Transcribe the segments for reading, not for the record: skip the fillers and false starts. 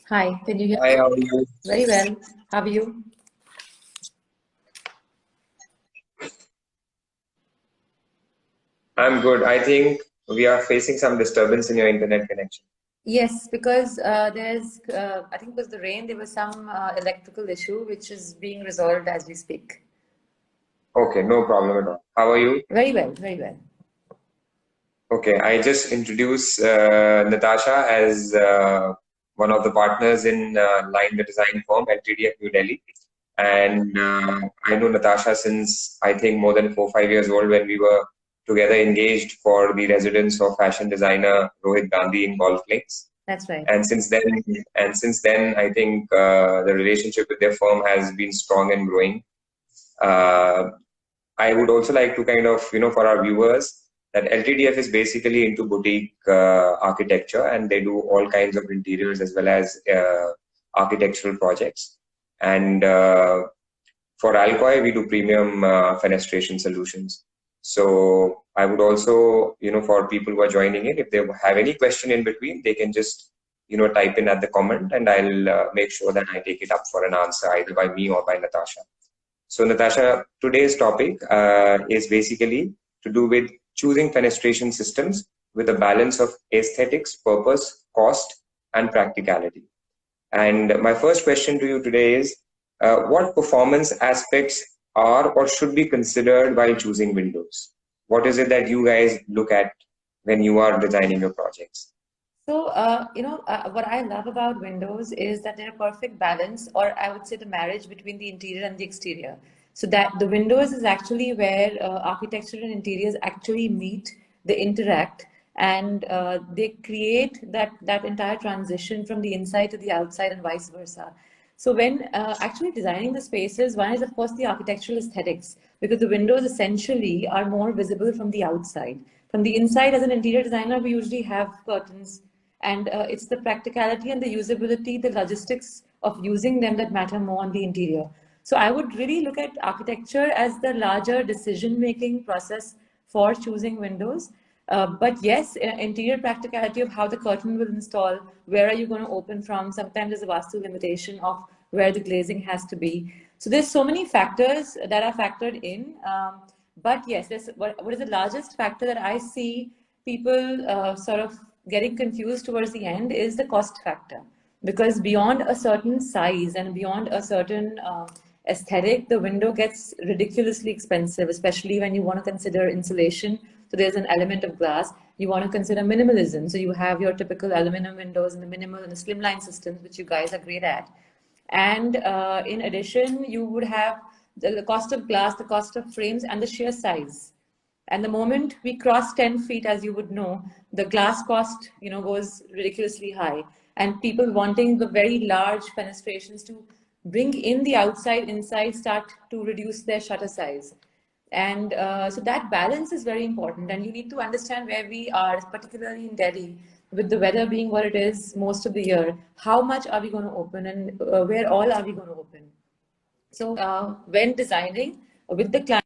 Hi, can you hear Hi, me? how are you? Very well. How are you? I'm good. I think we are facing some disturbance in your internet connection. Yes, because I think it was the rain, there was some electrical issue which is being resolved as we speak. Okay, no problem at all. How are you? Very well, very well. Okay, I just introduced Natasha as one of the partners in Line the Design firm at TDF New Delhi. And I know Natasha since I think more than 4 5 years old when we were together engaged for the residence of fashion designer Rohit Gandhi in Golf Links. That's right. And since then, I think the relationship with their firm has been strong and growing. Uh, I would also like to kind of, for our viewers, that LTDF is basically into boutique architecture and they do all kinds of interiors as well as architectural projects. And for Alcoy, we do premium fenestration solutions. So I would also, for people who are joining in, if they have any question in between, they can just, type in at the comment and I'll make sure that I take it up for an answer either by me or by Natasha. So Natasha, today's topic is basically to do with choosing fenestration systems with a balance of aesthetics, purpose, cost, and practicality. And my first question to you today is, what performance aspects are or should be considered while choosing windows? What is it that you guys look at when you are designing your projects? So, what I love about windows is that they're a perfect balance, or I would say the marriage between the interior and the exterior. So that the windows is actually where architecture and interiors actually meet, they interact, and they create that entire transition from the inside to the outside and vice versa. So when actually designing the spaces, one is of course the architectural aesthetics, because the windows essentially are more visible from the outside. From the inside, as an interior designer, we usually have curtains, and it's the practicality and the usability, the logistics of using them that matter more on the interior. So I would really look at architecture as the larger decision-making process for choosing windows. But yes, interior practicality of how the curtain will install, where are you going to open from? Sometimes there's a vastu limitation of where the glazing has to be. So there's so many factors that are factored in. But yes, what is the largest factor that I see people sort of getting confused towards the end is the cost factor. Because beyond a certain size and beyond a certain aesthetic, the window gets ridiculously expensive, especially when you want to consider insulation. So there's an element of glass. You want to consider minimalism. So you have your typical aluminum windows and the minimal and the slimline systems, which you guys are great at. And in addition, you would have the cost of glass, the cost of frames, and the sheer size. And the moment we cross 10 feet, as you would know, the glass cost, goes ridiculously high. And people wanting the very large fenestrations to bring in the outside, inside, start to reduce their shutter size. And so that balance is very important. And you need to understand where we are, particularly in Delhi, with the weather being what it is most of the year. How much are we going to open and where all are we going to open? So when designing with the client,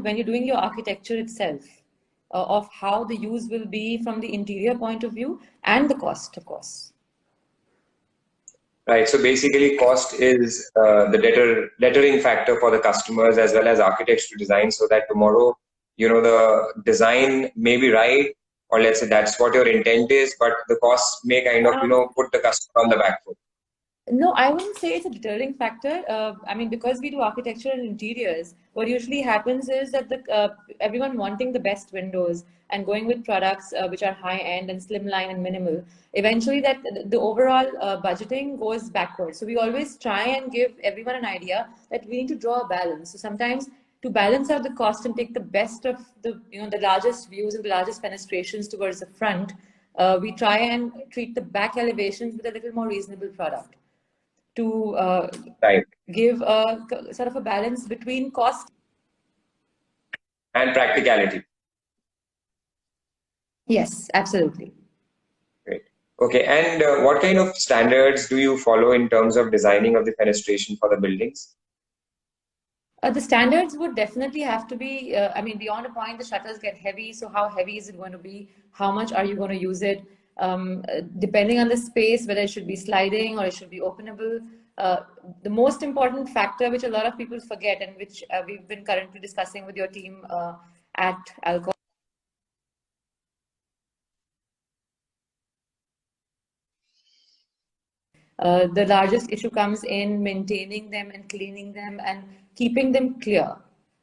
when you're doing your architecture itself, of how the use will be from the interior point of view and the cost, of course. Right. So basically, cost is the deterring factor for the customers as well as architects to design so that tomorrow, the design may be right, or let's say that's what your intent is, but the cost may kind of, put the customer on the back foot. No, I wouldn't say it's a deterring factor. I mean, because we do architecture and interiors, what usually happens is that everyone wanting the best windows and going with products which are high end and slimline and minimal, eventually that the overall budgeting goes backwards. So we always try and give everyone an idea that we need to draw a balance. So sometimes to balance out the cost and take the best of the largest views and the largest fenestrations towards the front, we try and treat the back elevations with a little more reasonable product to Right. give a sort of a balance between cost. And practicality. Yes, absolutely. Great. Okay. And what kind of standards do you follow in terms of designing of the fenestration for the buildings? The standards would definitely have to be, I mean, beyond a point, the shutters get heavy. So how heavy is it going to be? How much are you going to use it? depending on the space, whether it should be sliding or it should be openable. The most important factor, which a lot of people forget and which we've been currently discussing with your team at Alcor. The largest issue comes in maintaining them and cleaning them and keeping them clear,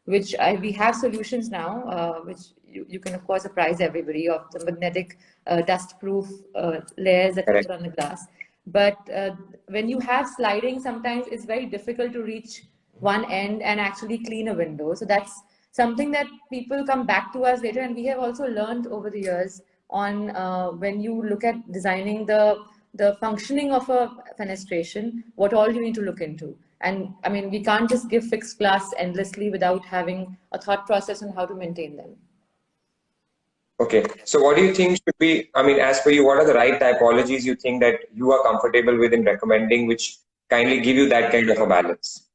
which we have solutions now, which you can of course surprise everybody of the magnetic dust-proof layers that you put on the glass. But when you have sliding, sometimes it's very difficult to reach one end and actually clean a window. So that's something that people come back to us later, and we have also learned over the years on when you look at designing the functioning of a fenestration, what all you need to look into. And I mean, we can't just give fixed glass endlessly without having a thought process on how to maintain them. Okay, so what do you think should be, I mean, as per you, what are the right typologies you think that you are comfortable with in recommending, which kindly give you that kind of a balance?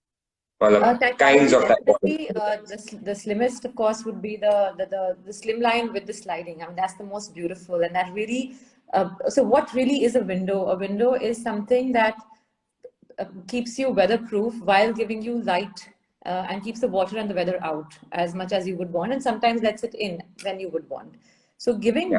Well, kinds of typology. The slimmest, of course, would be the slimline with the sliding. I mean, that's the most beautiful, and that really. So, what really is a window? A window is something that keeps you weatherproof while giving you light and keeps the water and the weather out as much as you would want, and sometimes lets it in when you would want. So, given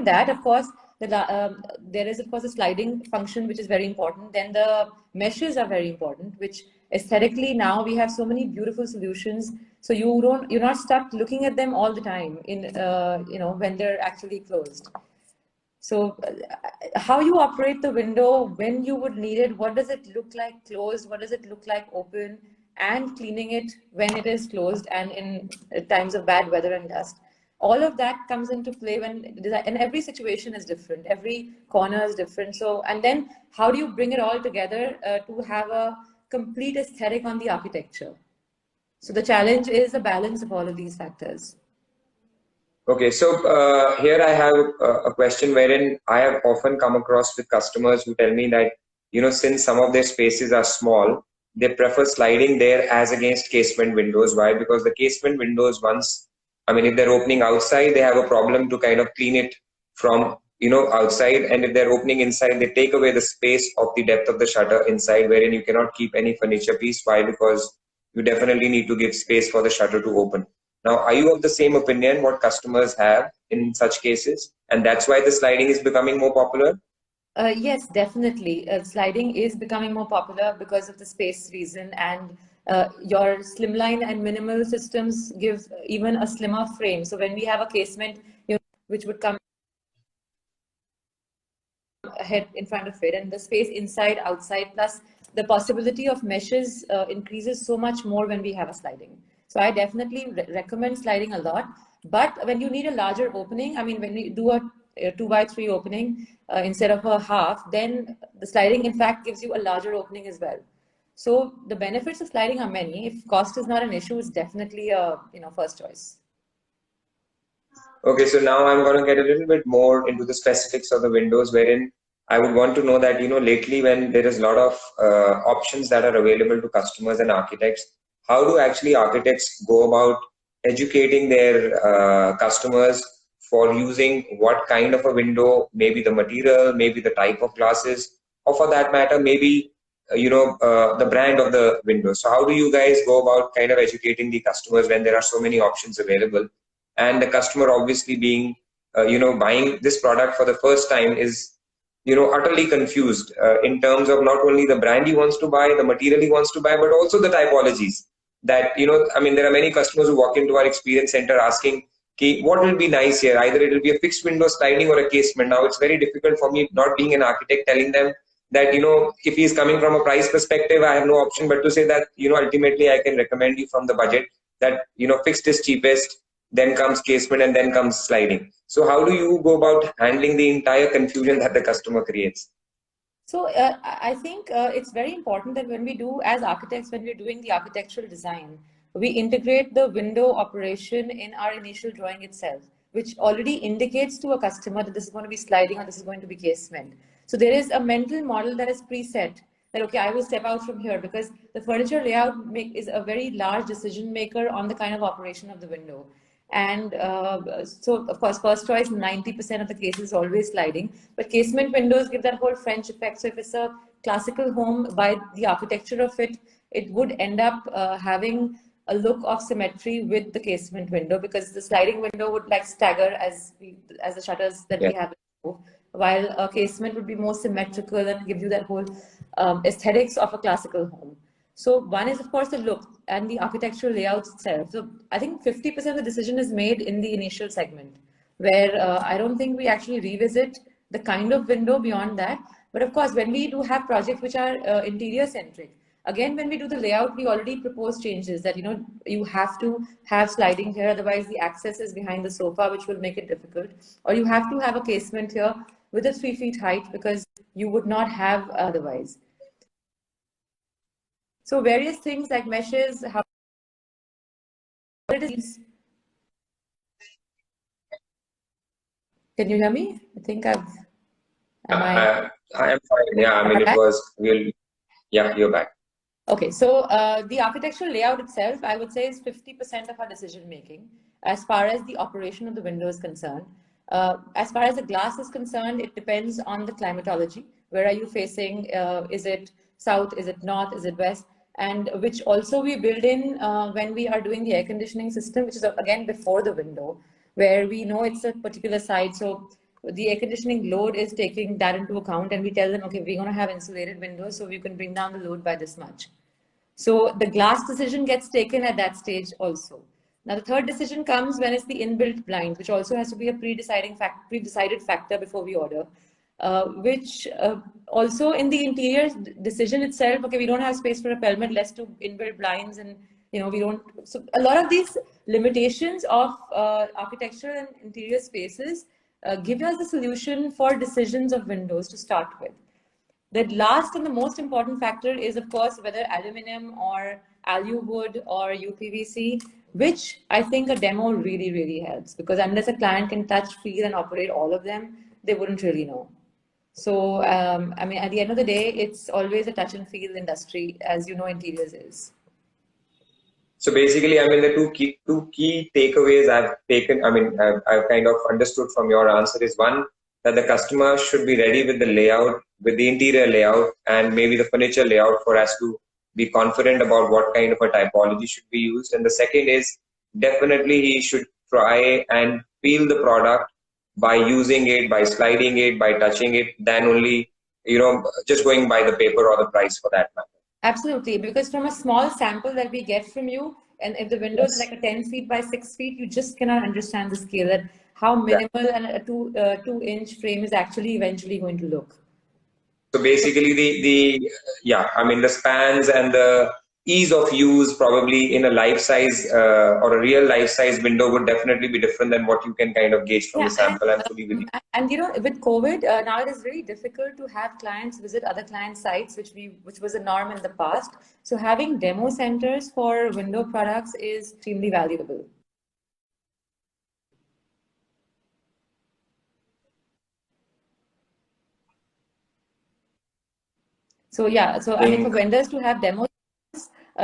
that, of course, there is of course a sliding function which is very important. Then the meshes are very important, which aesthetically now we have so many beautiful solutions. So you're not stuck looking at them all the time in when they're actually closed. So how you operate the window, when you would need it, what does it look like closed, what does it look like open, and cleaning it when it is closed and in times of bad weather and dust. All of that comes into play and every situation is different, every corner is different. So, and then how do you bring it all together to have a complete aesthetic on the architecture? So the challenge is a balance of all of these factors. Okay, so here I have a question wherein I have often come across with customers who tell me that, since some of their spaces are small, they prefer sliding there as against casement windows. Why? Because the casement windows, if they're opening outside, they have a problem to kind of clean it from, outside. And if they're opening inside, they take away the space of the depth of the shutter inside, wherein you cannot keep any furniture piece. Why? Because you definitely need to give space for the shutter to open. Now, are you of the same opinion what customers have in such cases? And that's why the sliding is becoming more popular? Yes, definitely. Sliding is becoming more popular because of the space reason, and your slimline and minimal systems give even a slimmer frame. So when we have a casement, which would come ahead in front of it, and the space inside, outside, plus the possibility of meshes increases so much more when we have a sliding. So I definitely recommend sliding a lot. But when you need a larger opening, I mean, when we do a 2x3 opening instead of a half, then the sliding in fact gives you a larger opening as well. So the benefits of sliding are many. If cost is not an issue, it's definitely a first choice. Okay, so now I'm going to get a little bit more into the specifics of the windows, wherein I would want to know that, lately when there is a lot of options that are available to customers and architects, how do actually architects go about educating their customers for using what kind of a window, maybe the material, maybe the type of glasses, or for that matter, maybe the brand of the window. So how do you guys go about kind of educating the customers when there are so many options available, and the customer obviously being buying this product for the first time is utterly confused in terms of not only the brand he wants to buy, the material he wants to buy, but also the typologies that there are many customers who walk into our experience center asking, okay, what will be nice here? Either it will be a fixed window sliding or a casement. Now it's very difficult for me, not being an architect, telling them that if he is coming from a price perspective, I have no option but to say that ultimately I can recommend you from the budget that fixed is cheapest, then comes casement, and then comes sliding. So how do you go about handling the entire confusion that the customer creates? So I think it's very important that when we do, as architects, when we're doing the architectural design, we integrate the window operation in our initial drawing itself, which already indicates to a customer that this is going to be sliding or this is going to be casement. So there is a mental model that is preset that, okay, I will step out from here, because the furniture layout is a very large decision maker on the kind of operation of the window. And so, of course, first choice, 90% of the cases is always sliding. But casement windows give that whole French effect. So if it's a classical home, by the architecture of it, it would end up having a look of symmetry with the casement window, because the sliding window would like stagger as the shutters that we have, while a casement would be more symmetrical and give you that whole aesthetics of a classical home. So one is, of course, the look and the architectural layout itself. So I think 50% of the decision is made in the initial segment, where I don't think we actually revisit the kind of window beyond that. But of course, when we do have projects which are interior centric, again, when we do the layout, we already propose changes that, you have to have sliding here, otherwise the access is behind the sofa, which will make it difficult. Or you have to have a casement here with a 3 feet height, because you would not have otherwise. So various things like meshes, how it is. Can you hear me? I think I am fine. Yeah, I mean, you're back. Okay, so the architectural layout itself, I would say, is 50% of our decision making as far as the operation of the window is concerned. As far as the glass is concerned, it depends on the climatology. Where are you facing? Is it south? Is it north? Is it west? And which also we build in when we are doing the air conditioning system, which is again before the window, where we know it's a particular side. So the air conditioning load is taking that into account, and we tell them, okay, we're going to have insulated windows, so you can bring down the load by this much. So the glass decision gets taken at that stage also. Now the third decision comes when it's the inbuilt blind, which also has to be a pre-decided factor before we order. Which also in the interior decision itself, okay, we don't have space for a pelmet, let's do inbuilt blinds, and we don't. So a lot of these limitations of architectural and interior spaces give us the solution for decisions of windows to start with. The last and the most important factor is, of course, whether aluminum or alu wood or UPVC, which I think a demo really, really helps, because unless a client can touch, feel, and operate all of them, they wouldn't really know. So, I mean, at the end of the day, it's always a touch and feel industry, as you know, interiors is. So basically, I mean, the two key takeaways I've taken, I mean, I've kind of understood from your answer is, one, that the customer should be ready with the layout, with the interior layout, and maybe the furniture layout for us to be confident about what kind of a typology should be used. And the second is, definitely he should try and feel the product by using it, by sliding it, by touching it, than only, just going by the paper or the price for that matter. Absolutely, because from a small sample that we get from you, and if the window is like a 10 feet by 6 feet, you just cannot understand the scale, that how minimal and a 2-inch frame is actually eventually going to look. So basically, I mean, the spans and the ease of use probably in a life size or a real life size window would definitely be different than what you can kind of gauge from the sample. I'm fully with you. And with COVID, now it is very difficult to have clients visit other client sites, which was a norm in the past. So having demo centers for window products is extremely valuable. So yeah, so I mean, for vendors to have demos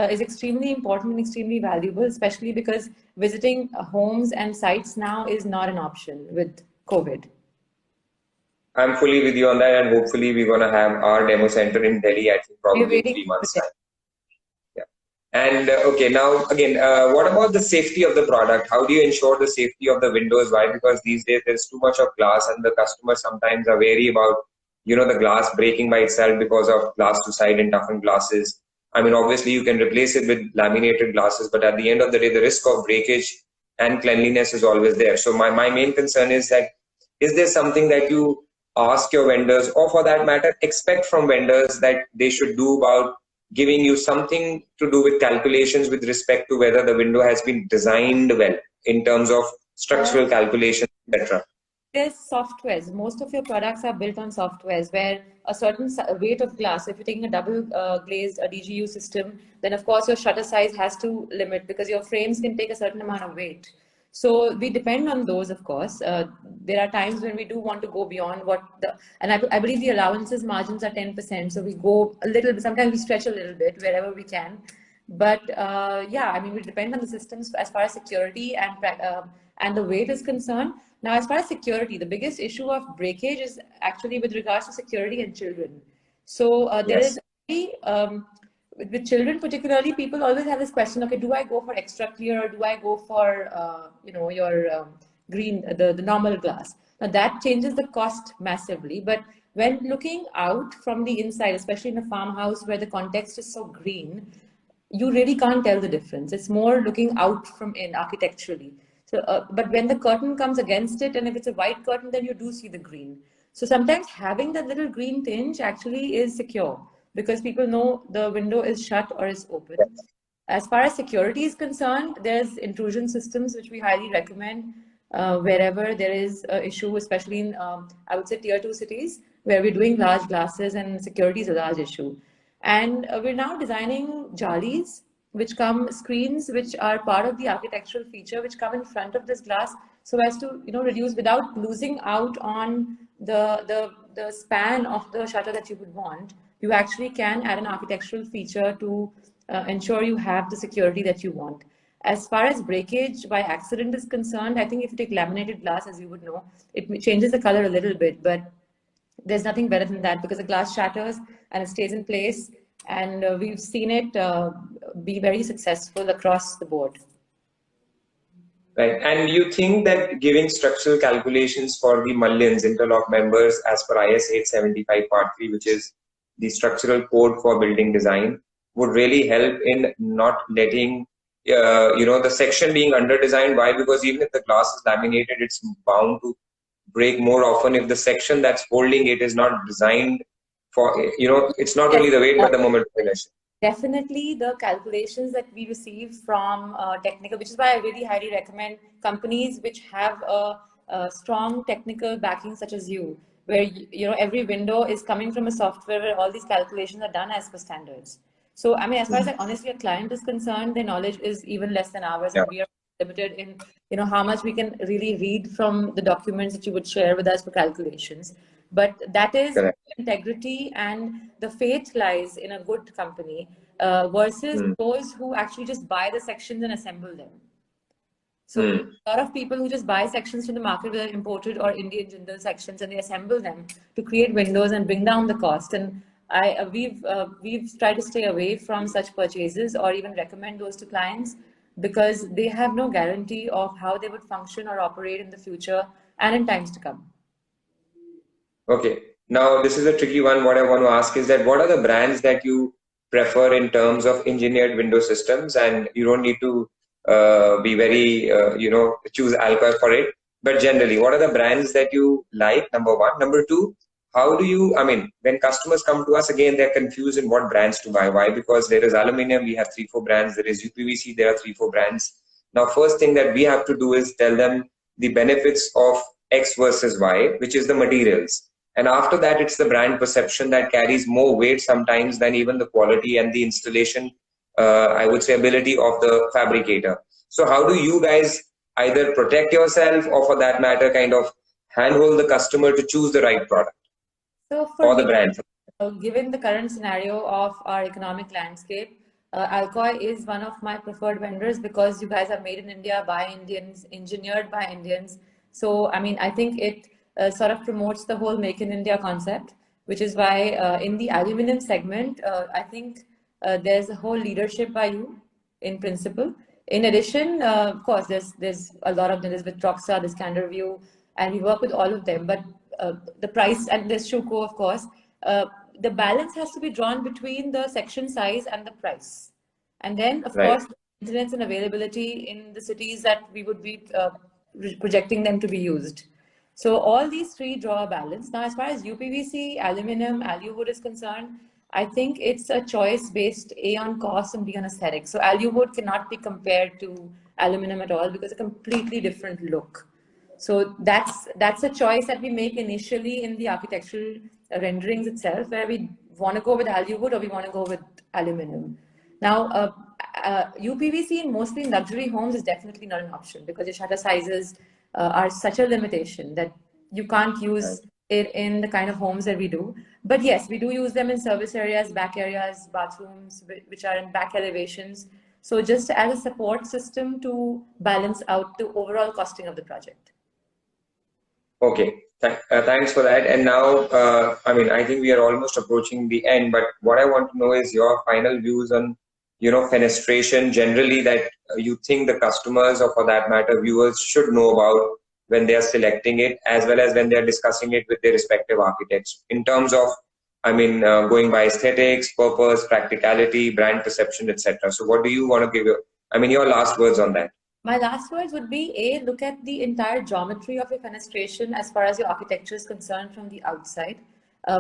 is extremely important and extremely valuable, especially because visiting homes and sites now is not an option with COVID. I'm fully with you on that, and hopefully we're going to have our demo center in Delhi, I think, probably in 3 months' time. Yeah. And okay, now again, what about the safety of the product? How do you ensure the safety of the windows? Why? Because these days there's too much of glass, and the customers sometimes are wary about the glass breaking by itself because of glass to side and toughened glasses. I mean, obviously you can replace it with laminated glasses, but at the end of the day, the risk of breakage and cleanliness is always there. So my main concern is that, is there something that you ask your vendors, or for that matter, expect from vendors that they should do about giving you something to do with calculations with respect to whether the window has been designed well in terms of structural calculations, etc.? There's softwares. Most of your products are built on softwares where a certain weight of glass, if you're taking a double glazed a DGU system, then of course your shutter size has to limit, because your frames can take a certain amount of weight. So we depend on those, of course. There are times when we do want to go beyond and I believe the allowances margins are 10%. So we go a little bit, sometimes we stretch a little bit wherever we can. But yeah, I mean, it depends on the systems as far as security and the weight is concerned. Now, as far as security, the biggest issue of breakage is actually with regards to security and children. So there Yes. is with children particularly, people always have this question: okay, do I go for extra clear or do I go for your green, the normal glass? Now that changes the cost massively. But when looking out from the inside, especially in a farmhouse where the context is so green, you really can't tell the difference. It's more looking out from in architecturally. So, but when the curtain comes against it, and if it's a white curtain, then you do see the green. So sometimes having that little green tinge actually is secure because people know the window is shut or is open. As far as security is concerned, there's intrusion systems which we highly recommend wherever there is an issue, especially in I would say tier 2 cities where we're doing large glasses and security is a large issue. And we're now designing jalis, which come screens, which are part of the architectural feature, which come in front of this glass, so as to reduce without losing out on the span of the shutter that you would want. You actually can add an architectural feature to ensure you have the security that you want. As far as breakage by accident is concerned, I think if you take laminated glass, as you would know, it changes the color a little bit, but there's nothing better than that because the glass shatters and it stays in place. And we've seen it be very successful across the board. Right. And you think that giving structural calculations for the mullions interlock members as per IS 875 Part 3, which is the structural code for building design, would really help in not letting the section being under designed? Why? Because even if the glass is laminated, it's bound to break more often if the section that's holding it is not designed for, it's not only the weight but the moment of finish. Definitely the calculations that we receive from technical, which is why I really highly recommend companies which have a strong technical backing such as you, where every window is coming from a software where all these calculations are done as per standards. So I mean, as far as honestly a client is concerned, their knowledge is even less than ours, and we are limited in how much we can really read from the documents that you would share with us for calculations. But that is Correct. integrity, and the faith lies in a good company versus those who actually just buy the sections and assemble them. So a lot of people who just buy sections from the market, whether imported or Indian Jindal sections, and they assemble them to create windows and bring down the cost. And we've tried to stay away from such purchases or even recommend those to clients because they have no guarantee of how they would function or operate in the future and in times to come. Okay. Now, this is a tricky one. What I want to ask is that what are the brands that you prefer in terms of engineered window systems? And you don't need to be very, choose Alcoy for it. But generally, what are the brands that you like? Number one. Number two, how do you, I mean, when customers come to us, again, they're confused in what brands to buy. Why? Because there is aluminum, we have 3-4 brands. There is UPVC, there are 3-4 brands. Now, first thing that we have to do is tell them the benefits of X versus Y, which is the materials. And after that, it's the brand perception that carries more weight sometimes than even the quality and the installation, I would say, ability of the fabricator. So how do you guys either protect yourself or, for that matter, kind of handhold the customer to choose the right product or the brand? Given the current scenario of our economic landscape, Alcoy is one of my preferred vendors because you guys are made in India by Indians, engineered by Indians. So, I mean, I think it sort of promotes the whole Make in India concept, which is why in the aluminum segment, I think there's a whole leadership by you in principle. In addition, of course, there's a lot of them. There's with Troxa, there's Canderview, and we work with all of them. But the price, and there's Schuco, of course. The balance has to be drawn between the section size and the price. And then, of course, maintenance and availability in the cities that we would be projecting them to be used. So all these three draw a balance. Now, as far as UPVC, aluminum, aluwood is concerned, I think it's a choice based A on cost and B on aesthetic. So aluwood cannot be compared to aluminum at all because it's a completely different look. So that's a choice that we make initially in the architectural renderings itself, where we want to go with aluwood or we want to go with aluminum. Now, UPVC mostly in luxury homes is definitely not an option because the shutter sizes are such a limitation that you can't use in the kind of homes that we do. But yes, we do use them in service areas, back areas, bathrooms, which are in back elevations. So just as a support system to balance out the overall costing of the project. Okay, thanks for that. And now, I mean, I think we are almost approaching the end, but what I want to know is your final views on, fenestration generally that you think the customers, or for that matter, viewers should know about when they are selecting it, as well as when they are discussing it with their respective architects in terms of, I mean, going by aesthetics, purpose, practicality, brand perception, etc. So what do you want to give your last words on that? My last words would be look at the entire geometry of your fenestration as far as your architecture is concerned from the outside.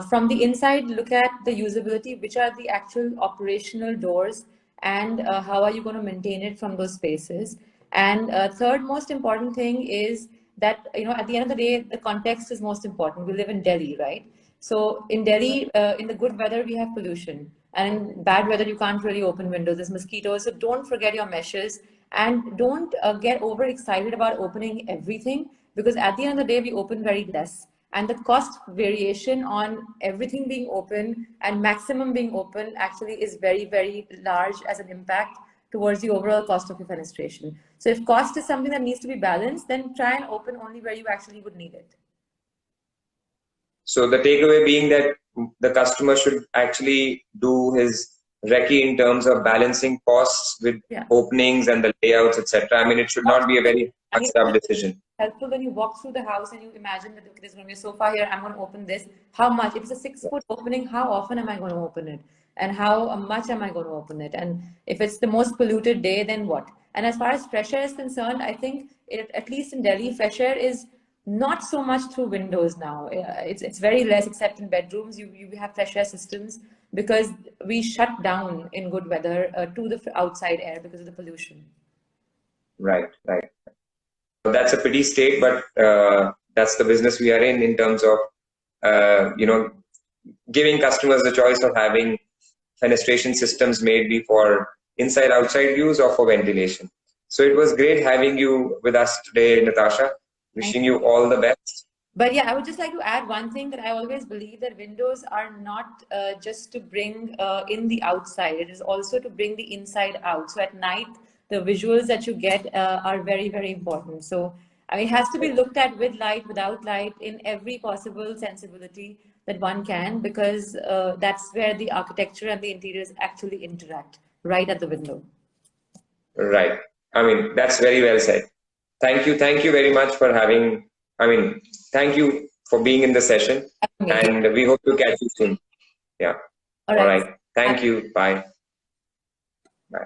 From the inside, look at the usability, which are the actual operational doors, and how are you going to maintain it from those spaces. And third most important thing is that, at the end of the day, the context is most important. We live in Delhi, right? So in Delhi, in the good weather, we have pollution. And in bad weather, you can't really open windows. There's mosquitoes. So don't forget your meshes, and don't get overexcited about opening everything, because at the end of the day, we open very less. And the cost variation on everything being open and maximum being open actually is very, very large as an impact towards the overall cost of your fenestration. So if cost is something that needs to be balanced, then try and open only where you actually would need it. So the takeaway being that the customer should actually do his recce in terms of balancing costs with openings and the layouts, etc. I mean, it should not be a very tough decision. Helpful when you walk through the house and you imagine that, okay, there's going to be a sofa here, I'm going to open this. How much? If it's a 6-foot opening, how often am I going to open it? And how much am I going to open it? And if it's the most polluted day, then what? And as far as fresh air is concerned, I think at least in Delhi, fresh air is not so much through windows now. It's very less, except in bedrooms. You have fresh air systems, because we shut down in good weather to the outside air because of the pollution. Right. That's a pretty state, but that's the business we are in terms of, giving customers the choice of having fenestration systems made be for inside outside views or for ventilation. So it was great having you with us today, Natasha. Wishing you all the best. But yeah, I would just like to add one thing, that I always believe that windows are not just to bring in the outside. It is also to bring the inside out. So at night, the visuals that you get are very, very important. So I mean, it has to be looked at with light, without light, in every possible sensibility that one can, because that's where the architecture and the interiors actually interact, right at the window. Right. I mean, that's very well said. Thank you very much for having, thank you for being in the session, and we hope to catch you soon. Yeah. All right. Thank you. Bye. Bye.